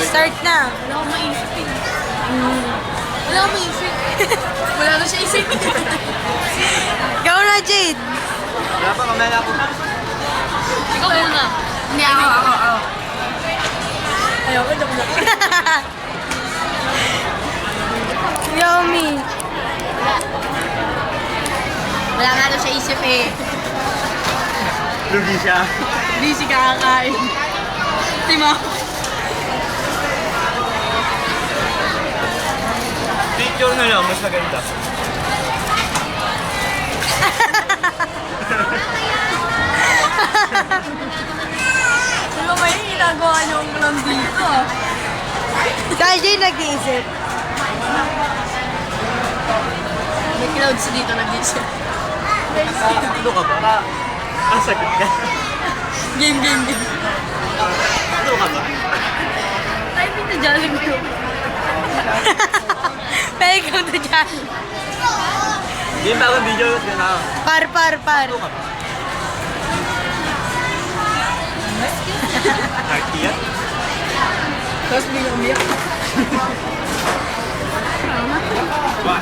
Start na. Wala akong maisip eh. Wala akong maisip. Wala na siya isip. Go na, Jade. Wala pa, mamaya na ako. Ikaw muna. Hindi ako. Ayoko, joke na. Yummy. Wala nga na siya isip eh. Lugi siya. Hindi si kakakain. Tima. Picture na lang, mas maganda. Ano ba yung ginagawa niyo ko lang dito? Kaya Jade nag-iisip. May clouds dito nag-isip. Ano ka ba? Sagot ka. Game. Ano ka ba? Type ito dyan. Pero ikaw na dyan. Hindi pa akong video. Par. Ano ka ba? Hearty yan? Tapos biglang umiyak. Ba?